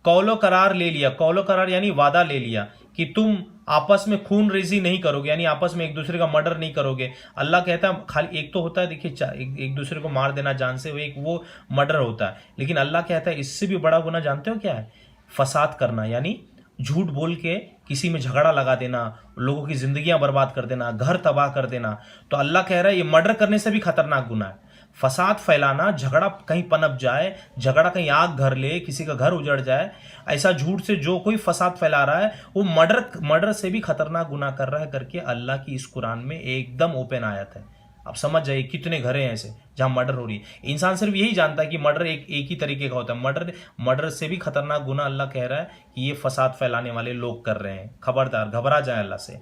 कौलो करार ले लिया, कौलो करार यानी वादा ले लिया कि तुम आपस में खून रेजी नहीं करोगे, यानी आपस में एक दूसरे का मर्डर नहीं करोगे। अल्लाह कहता है खाली एक तो होता है देखिए एक दूसरे को मार देना जान से, वो मर्डर होता है, लेकिन अल्लाह कहता है इससे भी बड़ा गुनाह जानते हो क्या है? फसाद करना, यानी झूठ बोल के किसी में झगड़ा लगा देना, लोगों की जिंदगियां बर्बाद कर देना, घर तबाह कर देना। तो अल्लाह कह रहा है ये मर्डर करने से भी खतरनाक गुनाह है। फसाद फैलाना, झगड़ा कहीं पनप जाए, झगड़ा कहीं आग घर ले, किसी का घर उजड़ जाए, ऐसा झूठ से जो कोई फसाद फैला रहा है वो मर्डर से भी खतरनाक गुनाह कर रहा है करके अल्लाह की इस कुरान में एकदम ओपन आयत है। अब समझ जाइए कितने घर हैं ऐसे जहां मर्डर हो रही है। इंसान सिर्फ यही जानता है कि मर्डर एक ही तरीके का होता है। मर्डर से भी खतरनाक गुनाह अल्लाह कह रहा है कि ये फसाद फैलाने वाले लोग कर रहे हैं। खबरदार, घबरा जाए अल्लाह से।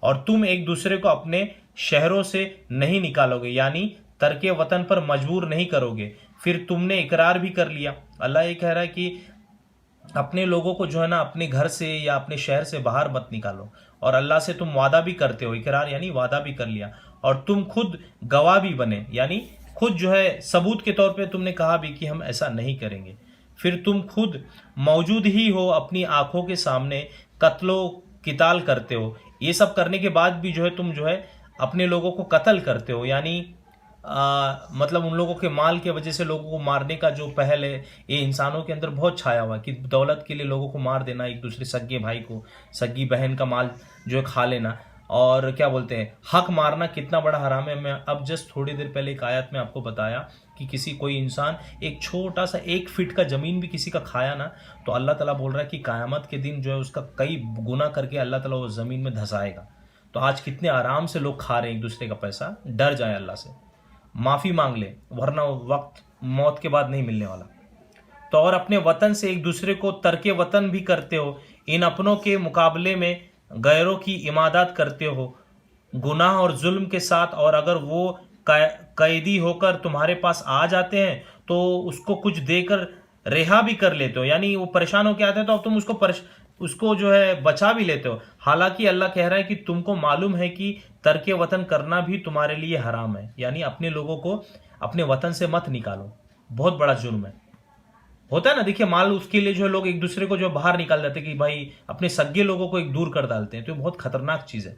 और तुम एक दूसरे को अपने शहरों से नहीं निकालोगे, यानी तर्के वतन पर मजबूर नहीं करोगे। फिर तुमने इकरार भी कर लिया। अल्लाह ये कह रहा है कि अपने लोगों को जो है ना अपने घर से या अपने शहर से बाहर मत निकालो, और अल्लाह से तुम वादा भी करते हो, इकरार यानी वादा भी कर लिया, और तुम खुद गवाह भी बने, यानी खुद जो है सबूत के तौर पे तुमने कहा भी कि हम ऐसा नहीं करेंगे। फिर तुम खुद मौजूद ही हो अपनी आंखों के सामने, कत्लो किताल करते हो। ये सब करने के बाद भी जो है तुम जो है अपने लोगों को कत्ल करते हो, यानी मतलब उन लोगों के माल के वजह से लोगों को मारने का जो पहल है ये इंसानों के अंदर बहुत छाया हुआ है कि दौलत के लिए लोगों को मार देना, एक दूसरे सगे भाई को, सगी बहन का माल जो है खा लेना, और क्या बोलते हैं हक मारना कितना बड़ा हराम है। मैं अब जस्ट थोड़ी देर पहले एक आयत में आपको बताया कि कोई इंसान एक छोटा सा 1 फीट का जमीन भी किसी का खाया ना, तो अल्लाह ताला बोल रहा है कि कयामत के दिन जो है उसका कई गुना करके अल्लाह ताला वो जमीन में धंसाएगा। तो आज कितने आराम से लोग खा रहे हैं एक दूसरे का पैसा। डर जाए अल्लाह से, माफी मांग ले, वरना वक्त मौत के बाद नहीं मिलने वाला। तो और अपने वतन से एक दूसरे को तर्के वतन भी करते हो, इन अपनों के मुकाबले में गैरों की इमादत करते हो गुनाह और जुल्म के साथ। और अगर वो कैदी होकर तुम्हारे पास आ जाते हैं तो उसको कुछ देकर रिहा भी कर लेते हो, यानी वो परेशान होकर आते हैं तो अब तुम उसको जो है बचा भी लेते हो। हालांकि अल्लाह कह रहा है कि तुमको मालूम है कि तर्के वतन करना भी तुम्हारे लिए हराम है, यानी अपने लोगों को अपने वतन से मत निकालो, बहुत बड़ा जुर्म है, होता है ना, देखिए माल उसके लिए जो लोग एक दूसरे को जो बाहर निकाल देते कि भाई अपने सगे लोगों को एक दूर कर डालते हैं, तो ये बहुत खतरनाक चीज है।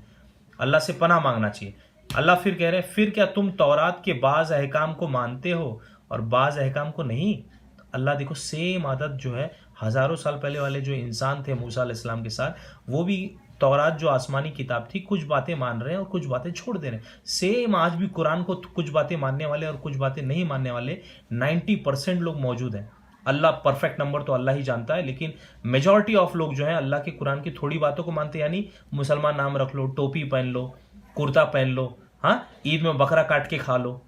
अल्लाह से पनाह मांगना चाहिए। अल्लाह फिर कह रहे हैं, फिर क्या तुम तौरात के बाज अहकाम को मानते हो और बाज अहकाम को नहीं? तो अल्लाह देखो सेम आदत जो है हजारों साल पहले वाले जो इंसान थे मूसा अलैहिस्सलाम के साथ, वो भी तौरात जो आसमानी किताब थी कुछ बातें मान रहे हैं और कुछ बातें छोड़ दे रहे हैं। सेम आज भी कुरान को कुछ बातें मानने वाले और कुछ बातें नहीं मानने वाले 90% लोग मौजूद हैं। अल्लाह परफेक्ट नंबर तो अल्लाह ही जानता है, लेकिन मेजॉरिटी ऑफ लोग जो है अल्लाह के कुरान की थोड़ी बातों को मानते हैं। यानी मुसलमान नाम रख लो, टोपी पहन लो, कुर्ता पहन लो, हाँ ईद में बकरा काट के खा लो,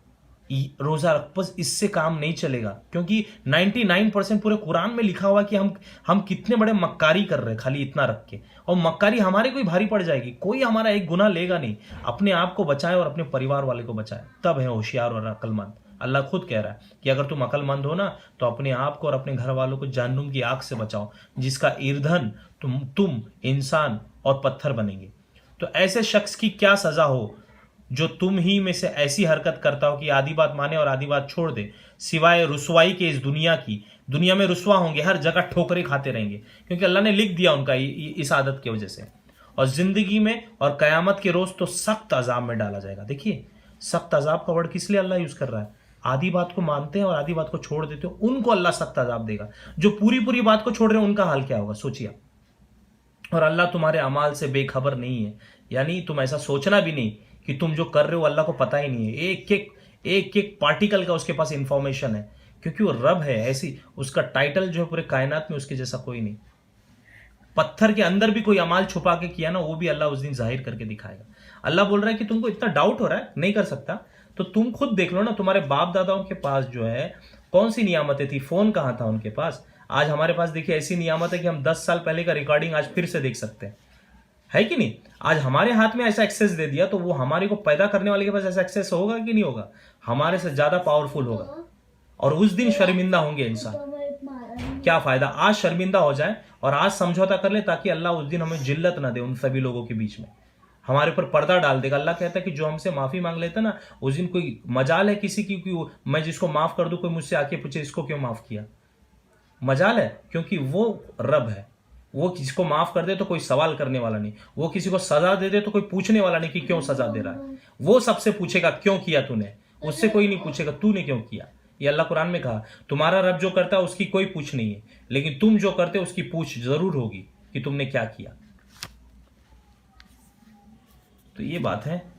रोजा रख, बस इससे काम नहीं चलेगा। क्योंकि 99% पूरे कुरान में लिखा हुआ कि हम कितने बड़े मक्कारी कर रहे हैं खाली इतना रख के, और मक्कारी हमारे कोई भारी पड़ जाएगी, कोई हमारा एक गुना लेगा नहीं। अपने आप को बचाए और अपने परिवार वाले को बचाए, तब है होशियार और अक्लमंद। अल्लाह खुद कह रहा है कि अगर तुम अक्लमंद हो ना तो अपने आप को और अपने घर वालों को जहन्नुम की आग से बचाओ, जिसका ईंधन तुम इंसान और पत्थर बनेंगे। तो ऐसे शख्स की क्या सजा हो जो तुम ही में से ऐसी हरकत करता हो कि आधी बात माने और आधी बात छोड़ दे, सिवाय रुसवाई के इस दुनिया की। दुनिया में रुसवा होंगे, हर जगह ठोकरें खाते रहेंगे, क्योंकि अल्लाह ने लिख दिया उनका इस आदत की वजह से। और जिंदगी में और कयामत के रोज तो सख्त अजाब में डाला जाएगा। देखिए सख्त अजाब का वर्ड किस लिए अल्लाह यूज कर रहा है? आधी बात को मानते हैं और आधी बात को छोड़ देते हो, उनको अल्लाह सख्त अजाब देगा। जो पूरी पूरी बात को छोड़ रहे हैं उनका हाल क्या होगा, सोचिए। और अल्लाह तुम्हारे अमाल से बेखबर नहीं है, यानी तुम ऐसा सोचना भी नहीं कि तुम जो कर रहे हो अल्लाह को पता ही नहीं है। एक एक पार्टिकल का उसके पास इंफॉर्मेशन है, क्योंकि वो रब है। ऐसी उसका टाइटल जो है पूरे कायनात में उसके जैसा कोई नहीं। पत्थर के अंदर भी कोई अमाल छुपा के किया ना, वो भी अल्लाह उस दिन जाहिर करके दिखाएगा। अल्लाह बोल रहा है कि तुमको इतना डाउट हो रहा है, नहीं कर सकता, तो तुम खुद देख लो ना, तुम्हारे बाप दादाओं के पास जो है कौन सी नियामतें थी, फोन कहाँ था उनके पास। आज हमारे पास देखिए ऐसी नियामत है कि हम 10 साल पहले का रिकॉर्डिंग आज फिर से देख सकते हैं, है कि नहीं? आज हमारे हाथ में ऐसा एक्सेस दे दिया, तो वो हमारे को पैदा करने वाले के पास ऐसा एक्सेस होगा कि नहीं होगा? हमारे से ज्यादा पावरफुल होगा। और उस दिन शर्मिंदा होंगे इंसान। क्या फायदा आज शर्मिंदा हो जाए और आज समझौता कर ले, ताकि अल्लाह उस दिन हमें जिल्लत ना दे उन सभी लोगों के बीच में, हमारे ऊपर पर्दा डाल देगा। अल्लाह कहता है कि जो हमसे माफी मांग लेता ना, उस दिन कोई मजाल है किसी की कि मैं जिसको माफ कर दूं, कोई मुझसे आके पूछे इसको क्यों माफ किया? मजाल है, क्योंकि वो रब है। वो किसी को माफ कर दे तो कोई सवाल करने वाला नहीं, वो किसी को सजा दे दे तो कोई पूछने वाला नहीं कि क्यों सजा दे रहा है। वो सबसे पूछेगा क्यों किया तूने, उससे कोई नहीं पूछेगा तूने क्यों किया। ये अल्लाह कुरान में कहा, तुम्हारा रब जो करता है उसकी कोई पूछ नहीं है, लेकिन तुम जो करते हो उसकी पूछ जरूर होगी कि तुमने क्या किया। तो ये बात है।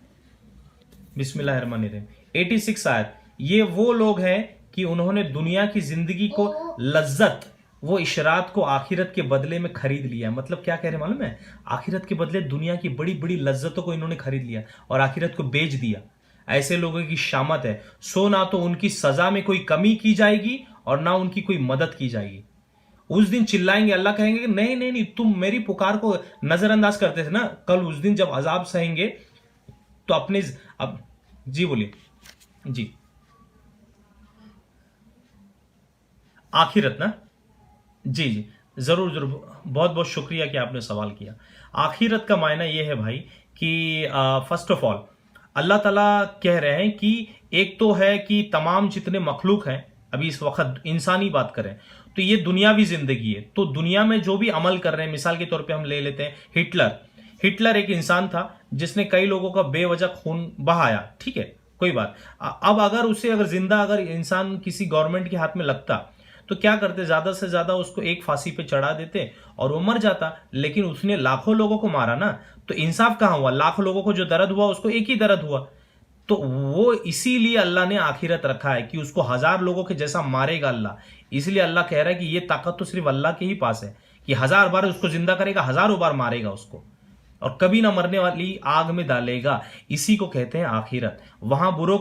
बिस्मिल्लाहिर्रहमानिर्रहीम 86 आयत। ये वो लोग हैं कि उन्होंने दुनिया की जिंदगी को लज्जत, वो इशरात को आखिरत के बदले में खरीद लिया। मतलब क्या कह रहे मालूम है? आखिरत के बदले दुनिया की बड़ी बड़ी लज्जतों को इन्होंने खरीद लिया और आखिरत को बेच दिया। ऐसे लोगों की शामत है। सो ना तो उनकी सजा में कोई कमी की जाएगी और ना उनकी कोई मदद की जाएगी। उस दिन चिल्लाएंगे, अल्लाह कहेंगे कि नहीं नहीं नहीं, तुम मेरी पुकार को नजरअंदाज करते थे ना, कल उस दिन जब अजाब सहेंगे तो अपने अब जी बोलिए जी। आखिरत ना, जी जी जरूर जरूर, बहुत बहुत शुक्रिया कि आपने सवाल किया। आखिरत का मायना यह है भाई कि फर्स्ट ऑफ ऑल अल्लाह ताला कह रहे हैं कि एक तो है कि तमाम जितने मखलूक हैं, अभी इस वक्त इंसानी बात करें तो ये दुनियावी जिंदगी है। तो दुनिया में जो भी अमल कर रहे हैं, मिसाल के तौर पे हम ले लेते हैं हिटलर एक इंसान था जिसने कई लोगों का बेवजह खून बहाया, ठीक है, कोई बात। अब अगर जिंदा अगर इंसान किसी गवर्नमेंट के हाथ में लगता तो क्या करते, ज्यादा से ज्यादा उसको एक फांसी पे चढ़ा देते और वो मर जाता। लेकिन उसने लाखों लोगों को मारा ना, तो इंसाफ कहां हुआ? लाखों लोगों को जो दर्द हुआ उसको एक ही दर्द हुआ। तो वो इसीलिए अल्लाह ने आखिरत रखा है कि उसको 1000 लोगों के जैसा मारेगा अल्लाह। इसलिए अल्लाह कह रहा है कि ये ताकत तो सिर्फ अल्लाह के ही पास है कि 1000 बार उसको जिंदा करेगा, 1000 बार मारेगा उसको और कभी ना मरने वाली आग में डालेगा। इसी को कहते हैं आखिरत। वहां बुरे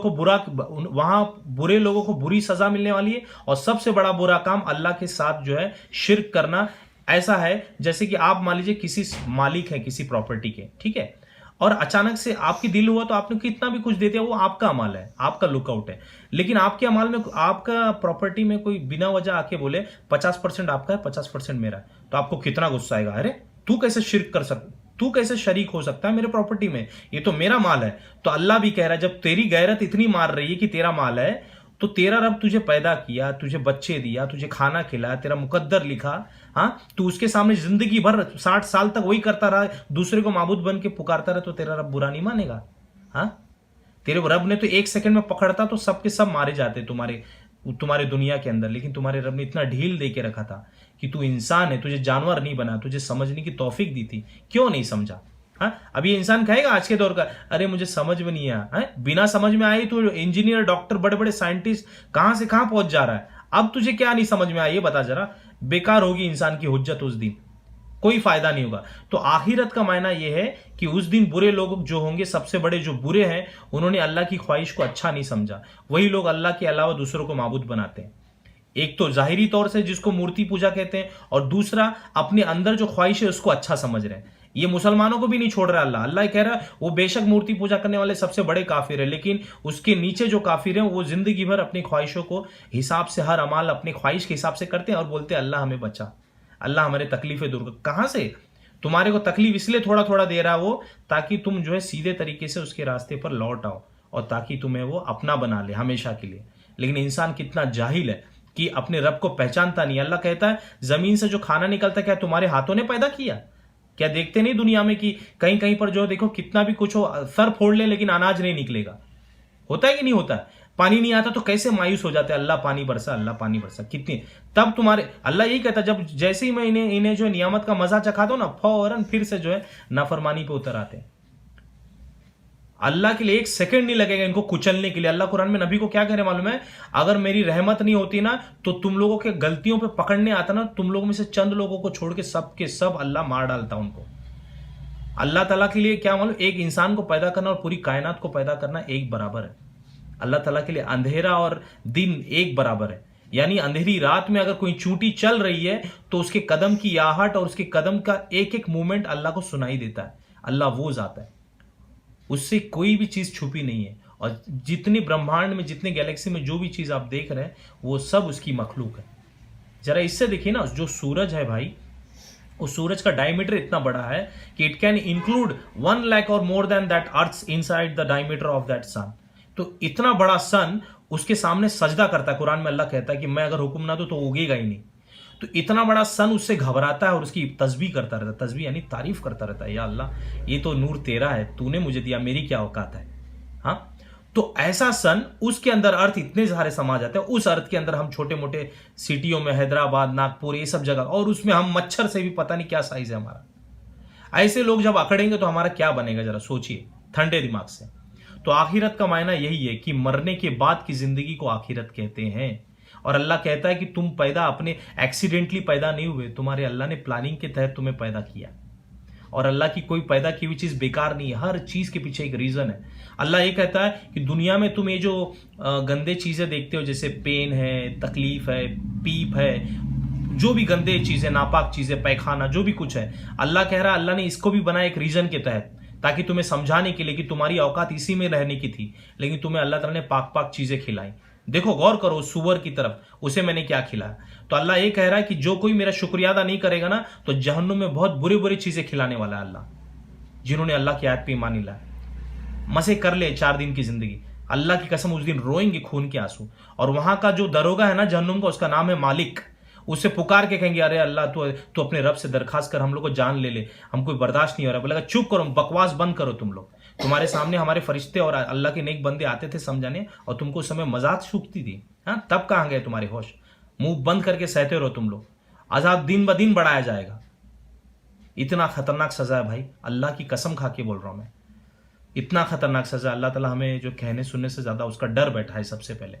लोगों को बुरी सजा मिलने वाली है। और सबसे बड़ा बुरा काम अल्लाह के साथ जो है शिर्क करना। ऐसा है जैसे कि आप मान लीजिए किसी मालिक है किसी प्रॉपर्टी के, ठीक है, और अचानक से आपकी दिल हुआ तो आपने कितना भी कुछ दे दिया, वो आपका अमाल है, आपका लुकआउट है। लेकिन आपके अमाल में, आपका प्रॉपर्टी में कोई बिना वजह आके बोले 50% आपका है 50% मेरा है, तो आपको कितना गुस्सा आएगा। अरे तू कैसे शिर्क कर सकता, तू कैसे शरीक हो सकता है मेरे प्रॉपर्टी में, ये तो मेरा माल है। तो अल्लाह भी कह रहा है जब तेरी गैरत इतनी मार रही है कि तेरा माल है, तो तेरा रब तुझे पैदा किया, तुझे बच्चे दिया, तुझे खाना खिलाया, तेरा मुकद्दर लिखा, हाँ, तू उसके सामने जिंदगी भर 60 साल तक वही करता रहा, दूसरे को माबूद बन के पुकारता रहा, तो तेरा रब बुरा नहीं मानेगा? हाँ, तेरे रब ने तो 1 सेकंड में पकड़ता तो सबके सब मारे जाते तुम्हारे दुनिया के अंदर, लेकिन तुम्हारे रब ने इतना ढील दे के रखा था कि तू इंसान है, तुझे जानवर नहीं बना, तुझे समझने की तौफीक दी थी, क्यों नहीं समझा? हाँ, अभी इंसान कहेगा आज के दौर का, अरे मुझे समझ में नहीं आया, बिना समझ में आई तो इंजीनियर, डॉक्टर, बड़े बड़े साइंटिस्ट कहां से कहां पहुंच जा रहा है। अब तुझे क्या नहीं समझ में आया ये बता जरा। बेकार होगी इंसान की हुज्जत उस दिन, कोई फायदा नहीं होगा। तो आखिरत का मायना यह है कि उस दिन बुरे लोग जो होंगे, सबसे बड़े जो बुरे हैं, उन्होंने अल्लाह की ख्वाहिश को अच्छा नहीं समझा। वही लोग अल्लाह के अलावा दूसरों को माबूद बनाते हैं। एक तो जाहिरी तौर से जिसको मूर्ति पूजा कहते हैं, और दूसरा अपने अंदर जो ख्वाहिश है उसको अच्छा समझ रहे हैं। ये मुसलमानों को भी नहीं छोड़ रहा अल्लाह कह रहा है वो बेशक मूर्ति पूजा करने वाले सबसे बड़े काफिर है, लेकिन उसके नीचे जो काफिर हैं वो जिंदगी भर अपनी ख्वाहिशों को हिसाब से, हर अमाल अपनी ख्वाहिश के हिसाब से करते हैं और बोलते हैं अल्लाह हमें बचा, अल्लाह हमारे तकलीफें दूर कर। कहां से? तुम्हारे को तकलीफ इसलिए थोड़ा थोड़ा दे रहा है वो, ताकि तुम जो है सीधे तरीके से उसके रास्ते पर लौट आओ और ताकि तुम्हें वो अपना बना ले हमेशा के लिए। लेकिन इंसान कितना जाहिल है कि अपने रब को पहचानता नहीं। अल्लाह कहता है जमीन से जो खाना निकलता है क्या तुम्हारे हाथों ने पैदा किया? क्या देखते नहीं दुनिया में कि कहीं कहीं पर जो देखो कितना भी कुछ हो, सर फोड़ ले लेकिन अनाज नहीं निकलेगा। होता है कि नहीं होता? पानी नहीं आता तो कैसे मायूस हो जाते हैं, अल्लाह पानी बरसा, अल्लाह पानी बरसा। कितनी तब तुम्हारे अल्लाह यही कहता, जब जैसे ही मैं इन्हें जो नियामत का मजा चखा दो ना, फौरन फिर से जो है नाफरमानी पे उतर आते हैं। अल्लाह के लिए 1 सेकंड नहीं लगेगा इनको कुचलने के लिए। अल्लाह कुरान में नबी को क्या कह रहे मालूम है? अगर मेरी रहमत नहीं होती ना तो तुम लोगों के गलतियों पे पकड़ने आता ना, तुम लोगों में से चंद लोगों को छोड़ के सब के सब अल्लाह मार डालता उनको। अल्लाह ताला के लिए क्या मालूम, एक इंसान को पैदा करना और पूरी कायनात को पैदा करना एक बराबर है। अल्लाह ताला के लिए अंधेरा और दिन एक बराबर है। यानी अंधेरी रात में अगर कोई चूंटी चल रही है तो उसके कदम की आहट और उसके कदम का एक एक मूवमेंट अल्लाह को सुनाई देता है। अल्लाह वो जाता है, उससे कोई भी चीज छुपी नहीं है। और जितने ब्रह्मांड में, जितने गैलेक्सी में जो भी चीज आप देख रहे हैं वो सब उसकी मखलूक है। जरा इससे देखिए ना, जो सूरज है भाई, उस सूरज का डायमीटर इतना बड़ा है कि इट कैन इंक्लूड 1 लाख और more than that earth inside the diameter of that sun. तो इतना बड़ा सन उसके सामने सजदा करता है। कुरान में अल्लाह कहता है कि मैं अगर हुक्म ना दूं तो उगेगा ही नहीं। तो इतना बड़ा सन उससे घबराता है और उसकी तस्बीह करता रहता है। तस्बीह यानी तारीफ करता रहता है, या अल्लाह ये तो नूर तेरा है, तूने मुझे दिया, मेरी क्या औकात है। हाँ, तो ऐसा सन, उसके अंदर अर्थ इतने सारे समा जाते हैं। उस अर्थ के अंदर हम छोटे मोटे सिटियों में, हैदराबाद, नागपुर, ये सब जगह, और उसमें हम मच्छर से भी पता नहीं क्या साइज है हमारा। ऐसे लोग जब अकड़ेंगे तो हमारा क्या बनेगा, जरा सोचिए ठंडे दिमाग से। तो आखिरत का मायना यही है कि मरने के बाद की जिंदगी को आखिरत कहते हैं। और अल्लाह कहता है कि तुम पैदा अपने एक्सीडेंटली पैदा नहीं हुए, तुम्हारे अल्लाह ने प्लानिंग के तहत तुम्हें पैदा किया। और अल्लाह की कोई पैदा की हुई चीज बेकार नहीं है, हर चीज के पीछे एक रीजन है। अल्लाह ये कहता है कि दुनिया में तुम ये जो गंदे चीजें देखते हो, जैसे पेन है, तकलीफ है, पीप है, जो भी गंदे चीजें, नापाक चीजें, पैखाना, जो भी कुछ है, अल्लाह कह रहा है अल्लाह ने इसको भी बनाया एक रीजन के तहत, ताकि तुम्हें समझाने के लिए कि तुम्हारी औकात इसी में रहने की थी, लेकिन तुम्हें अल्लाह ताला ने पाक पाक चीजें खिलाई। देखो, गौर करो सुअर की तरफ, उसे मैंने क्या खिलाया। तो अल्लाह ये कह रहा है कि जो कोई मेरा शुक्रिया अदा नहीं करेगा ना, तो जहन्नुम में बहुत बुरी बुरी चीजें खिलाने वाला है अल्लाह। जिन्होंने अल्लाह की आयत पे ईमान नहीं लाया, मजे कर ले 4 दिन की जिंदगी, अल्लाह की कसम उस दिन रोएंगे खून के आंसू। और वहां का जो दरोगा है ना जहन्नुम का, उसका नाम है मालिक। उससे पुकार के कहेंगे अरे अल्लाह तू अपने रब से दरखास्त कर, हम लोग को जान ले हम कोई बर्दाश्त नहीं हो रहा। बोलेगा चुप करो, बकवास बंद करो तुम लोग। तुम्हारे सामने हमारे फरिश्ते और अल्लाह के नेक बंदे आते थे समझाने, और तुमको उस समय मजाक सूखती थी। हाँ, तब कहां गए तुम्हारे होश? मुंह बंद करके सहते रहो तुम लोग। अजाब दिन ब दिन बढ़ाया जाएगा। इतना खतरनाक सजा है भाई, अल्लाह की कसम खा के बोल रहा हूं मैं, इतना खतरनाक सजा। अल्लाह ताला हमें जो कहने सुनने से ज्यादा उसका डर बैठा है सबसे पहले।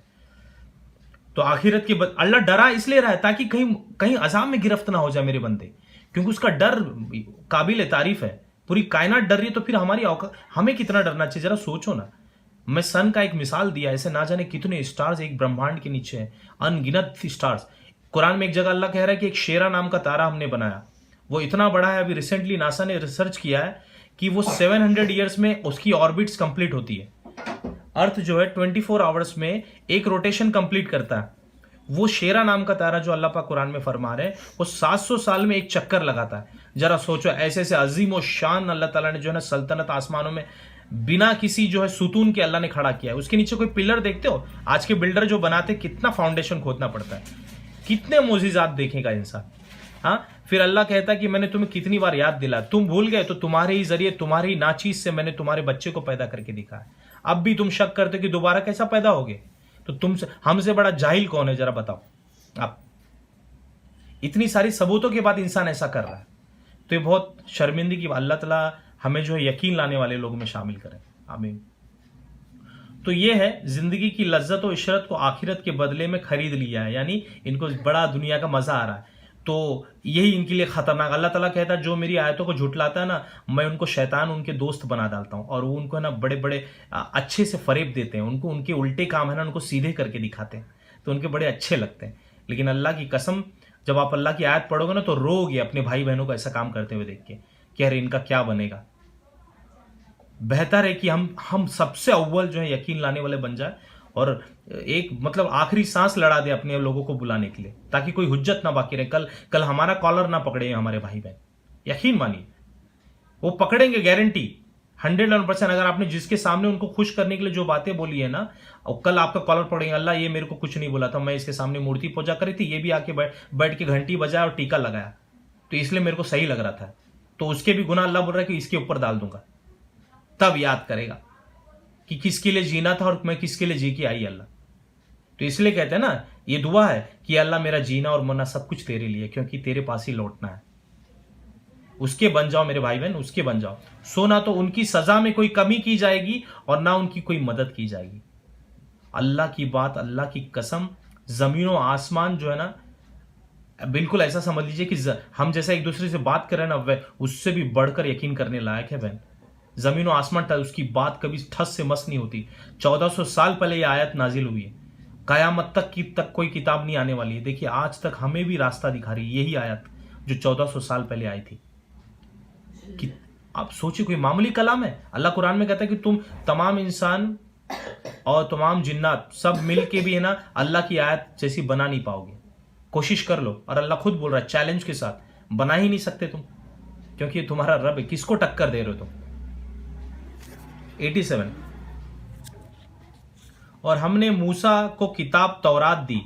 तो आखिरत की अल्लाह डरा इसलिए रहा है ताकि कहीं कहीं अजाब में गिरफ्त ना हो जाए मेरे बंदे, क्योंकि उसका डर काबिल तारीफ है। पूरी कायनात डर रही है तो फिर हमारी औकात, हमें कितना डरना चाहिए, जरा सोचो ना। मैं सन का एक मिसाल दिया, ऐसे ना जाने कितने स्टार्स एक ब्रह्मांड के नीचे हैं, अनगिनत स्टार्स। कुरान में एक जगह अल्लाह कह रहा है कि एक शेरा नाम का तारा हमने बनाया, वो इतना बड़ा है, अभी रिसेंटली नासा ने रिसर्च किया है कि वो 700 ईयर्स में उसकी ऑर्बिट्स कंप्लीट होती है। अर्थ जो है 24 आवर्स में एक रोटेशन कंप्लीट करता है। वो शेरा नाम का तारा जो अल्लाह पाक कुरान में फरमा रहे हैं, वो 700 साल में एक चक्कर लगाता है। जरा सोचो, ऐसे ऐसे अजीम और शान अल्लाह ताला ने जो है ना सल्तनत आसमानों में बिना किसी जो है सुतून के अल्लाह ने खड़ा किया है। उसके नीचे कोई पिलर देखते हो? आज के बिल्डर जो बनाते कितना फाउंडेशन खोदना पड़ता है, कितने मोजिजात देखेगा इंसान। हाँ, फिर अल्लाह कहता है कि मैंने तुम्हें कितनी बार याद दिला, तुम भूल गए, तो तुम्हारे ही जरिए, तुम्हारी नाचीज से मैंने तुम्हारे बच्चे को पैदा करके दिखाया। अब भी तुम शक करते कि दोबारा कैसा पैदा होगे? तो तुमसे, हमसे बड़ा जाहिल कौन है, जरा बताओ आप। इतनी सारी सबूतों के बाद इंसान ऐसा कर रहा है, तो ये बहुत शर्मिंदगी की। अल्लाह ताला हमें जो है यकीन लाने वाले लोगों में शामिल करें, आमीन। तो ये है, जिंदगी की लज्जत और इशरत को आखिरत के बदले में खरीद लिया है, यानी इनको बड़ा दुनिया का मजा आ रहा है। तो यही इनके लिए खतरनाक। अल्लाह ताला कहता है जो मेरी आयतों को झुटलाता है ना, मैं उनको शैतान उनके दोस्त बना डालता हूँ, और वो उनको है ना बड़े बड़े अच्छे से फरेब देते हैं, उनको उनके उल्टे काम है ना उनको सीधे करके दिखाते हैं, तो उनके बड़े अच्छे लगते हैं। लेकिन अल्लाह की कसम, जब आप अल्लाह की आयत पढ़ोगे ना तो रोगे अपने भाई बहनों को ऐसा काम करते हुए देख के कि अरे इनका क्या बनेगा। बेहतर है कि हम सबसे अव्वल जो है यकीन लाने वाले बन जाए, और एक मतलब आखिरी सांस लड़ा दे अपने लोगों को बुलाने के लिए, ताकि कोई हुज्जत ना बाकी रहे। कल हमारा कॉलर ना पकड़े हमारे भाई बहन, यकीन मानिए वो पकड़ेंगे, गारंटी 100%। अगर आपने जिसके सामने उनको खुश करने के लिए जो बातें बोली है ना, और कल आपका कॉलर पड़ेगा, अल्लाह ये मेरे को कुछ नहीं बोला था, मैं इसके सामने मूर्ति पूजा करी थी, ये भी आके बैठ के घंटी बजाया और टीका लगाया, तो इसलिए मेरे को सही लग रहा था, तो उसके भी गुनाह अल्लाह बोल रहा है कि इसके ऊपर डाल दूंगा। तब याद करेगा कि किसके लिए जीना था और मैं किसके लिए जी के आई अल्लाह। तो इसलिए कहते हैं ना, ये दुआ है कि अल्लाह मेरा जीना और मरना सब कुछ तेरे लिए, क्योंकि तेरे पास ही लौटना है। उसके बन जाओ मेरे भाई बहन, उसके बन जाओ। सोना तो उनकी सजा में कोई कमी की जाएगी और ना उनकी कोई मदद की जाएगी। अल्लाह की बात, अल्लाह की कसम, जमीनों आसमान जो है ना, बिल्कुल ऐसा समझ लीजिए कि हम जैसा एक दूसरे से बात कर रहे हैं ना, वह उससे भी बढ़कर यकीन करने लायक है बहन। जमीन और आसमान उसकी बात कभी ठस से मस नहीं होती। 1400 साल पहले यह आयत नाजिल हुई है, कयामत तक कोई किताब नहीं आने वाली है। देखिए आज तक हमें भी रास्ता दिखा रही है यही आयत जो 1400 साल पहले आई थी। कि आप सोचिए, कोई मामूली कलाम है। अल्लाह कुरान में कहता है कि तुम तमाम इंसान और तमाम जिन्नात सब मिल के भी है ना अल्लाह की आयत जैसी बना नहीं पाओगे, कोशिश कर लो। और अल्लाह खुद बोल रहा है चैलेंज के साथ, बना ही नहीं सकते तुम, क्योंकि तुम्हारा रब है। किसको टक्कर दे रहे हो तुम? 87। और हमने मूसा को किताब तौरात दी,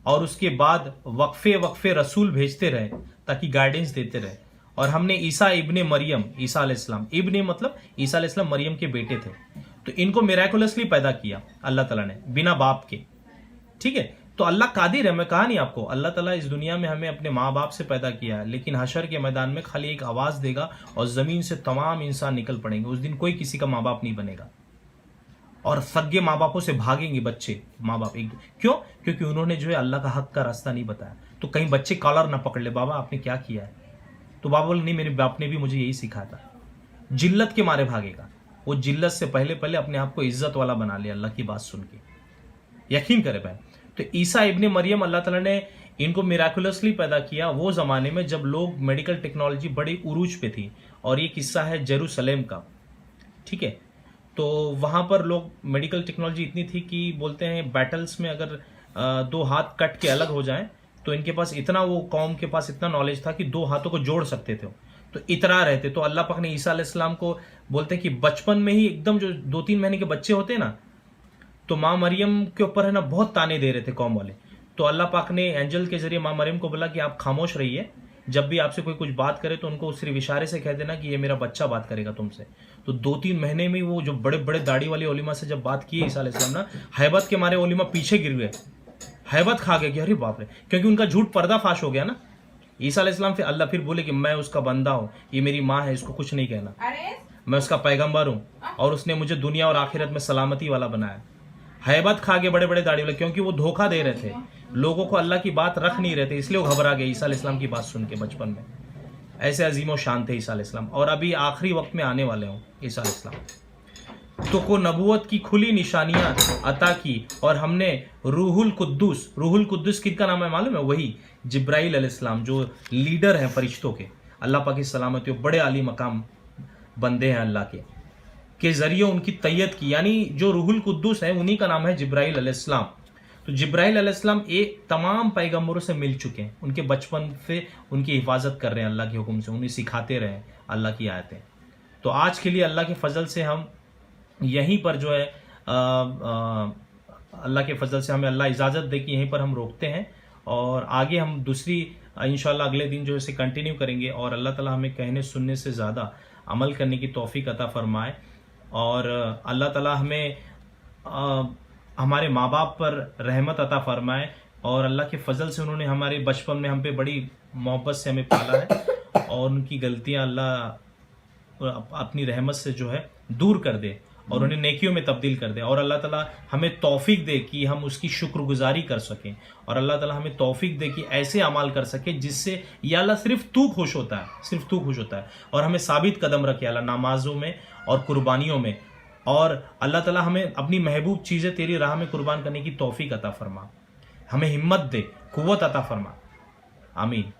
और उसके बाद वक्फे वक्फे रसूल भेजते रहे ताकि गाइडेंस देते रहे। और हमने ईसा इब्ने मरियम, ईसा अलैहिस्सलाम, इब्ने मतलब ईसा अलैहिस्सलाम मरियम के बेटे थे, तो इनको मिराकुलसली पैदा किया अल्लाह ताला ने, बिना बाप के। ठीक है, तो अल्लाह कादिर है। मैं कहा नहीं आपको, अल्लाह ताला इस दुनिया में हमें अपने माँ बाप से पैदा किया है, लेकिन हशर के मैदान में खाली एक आवाज देगा और जमीन से तमाम इंसान निकल पड़ेंगे। उस दिन कोई किसी का माँ बाप नहीं बनेगा, और सगे माँ बापों से भागेंगे बच्चे, माँ बाप एक। क्यों? क्योंकि उन्होंने जो है अल्लाह का हक का रास्ता नहीं बताया। तो कहीं बच्चे कॉलर ना पकड़ ले, बाबा आपने क्या किया है, तो बाबा बोले नहीं मेरे बाप ने भी मुझे यही सिखाया था। जिल्लत के मारे भागेगा वो, जिल्लत से पहले अपने आप को इज्जत वाला बना ले अल्लाह की बात सुन के। यकीन करे भाई। तो ईसा इब्ने मरियम, अल्लाह ताला ने इनको मिराकुलसली पैदा किया वो जमाने में जब लोग मेडिकल टेक्नोलॉजी बड़ी उरूज पे थी। और ये किस्सा है जेरूसलेम का। ठीक है, तो वहां पर लोग मेडिकल टेक्नोलॉजी इतनी थी कि बोलते हैं बैटल्स में अगर 2 हाथ कट के अलग हो जाएं तो इनके पास इतना, वो कौम के पास इतना नॉलेज था कि 2 हाथों को जोड़ सकते थे। तो इतरा रहते। तो अल्लाह पाक ने ईसा अलैहिस्सलाम को बोलते हैं कि बचपन में ही एकदम जो 2-3 महीने के बच्चे होते हैं ना, तो माँ मरियम के ऊपर है ना बहुत ताने दे रहे थे कौम वाले। तो अल्लाह पाक ने एंजल के जरिए माँ मरियम को बोला कि आप खामोश रहिए, जब भी आपसे कोई कुछ बात करे तो उनको सिर्फ इशारे से कह देना कि ये मेरा बच्चा बात करेगा तुमसे। तो 2-3 महीने में वो जो बड़े बड़े दाढ़ी वाले ओलिमा से जब बात की ईसा अलैहिस्सलाम ना, हैबत के मारे ओलिमा पीछे गिर गए, हैबत खा गए कि अरे बाप रे, क्योंकि उनका झूठ पर्दाफाश हो गया ना। ईसा अलैहिस्सलाम फिर अल्लाह फिर बोले कि मैं उसका बंदा हूँ, ये मेरी माँ है, इसको कुछ नहीं कहना, मैं उसका पैगंबर हूँ, और उसने मुझे दुनिया और आखिरत में सलामती वाला बनाया। हैबत खा गए बड़े बड़े दाढ़ी वाले, क्योंकि वो धोखा दे रहे थे लोगों को, अल्लाह की बात रख नहीं रहे थे, इसलिए वो घबरा गए ईसा अलैहिस्सलाम की बात सुन के बचपन में। ऐसे अजीम और शान थे ईसा अलैहिस्सलाम, और अभी आखिरी वक्त में आने वाले हों ईसा अलैहिस्सलाम। तो को नबूवत की खुली निशानियां अता की, और हमने रूहुल कुद्दूस किसका नाम है मालूम है? वही जिब्राइल अलैहिस्सलाम, जो लीडर हैं फरिश्तों के, अल्लाह पाक की सलामती, बड़े आली मकाम बंदे हैं अल्लाह के जरिए उनकी तैयत की। यानी जो रूहुल कुद्दूस है उन्हीं का नाम है जिब्राइल अलैहिस्सलाम। तो जिब्राइल अलैहिस्सलाम एक तमाम पैगंबरों से मिल चुके हैं, उनके बचपन से उनकी हिफाजत कर रहे हैं अल्लाह के हुक्म से, उन्हें सिखाते रहे अल्लाह की आयतें। तो आज के लिए अल्लाह के फजल से हम यहीं पर जो है अल्लाह के फजल से हमें अल्लाह इजाज़त दे कि यहीं पर हम रोकते हैं, और आगे हम दूसरी इंशाल्लाह अगले दिन जो है इसे कंटिन्यू करेंगे। और अल्लाह ताला हमें कहने सुनने से ज़्यादा अमल करने की तौफीक अता फरमाए, और अल्लाह ताला हमें हमारे माँ बाप पर रहमत अता फरमाए, और अल्लाह के फजल से उन्होंने हमारे बचपन में हम पे बड़ी मोहब्बत से हमें पाला है, और उनकी गलतियाँ अल्लाह अपनी रहमत से जो है दूर कर दे और उन्हें नेकियों में तब्दील कर दे, और अल्लाह ताला हमें तौफीक दे कि हम उसकी शुक्रगुजारी कर सकें, और अल्लाह ताला हमें तौफीक दे कि ऐसे अमाल कर सकें जिससे या अल्लाह सिर्फ तू खुश होता है, सिर्फ तू खुश होता है, और हमें साबित कदम रखे अल्लाह नमाजों में और कुर्बानियों में, और अल्लाह ताला हमें अपनी महबूब चीज़ें तेरी राह में कुर्बान करने की तौफीक अता फरमा, हमें हिम्मत दे, कुव्वत अता फरमा। आमीन।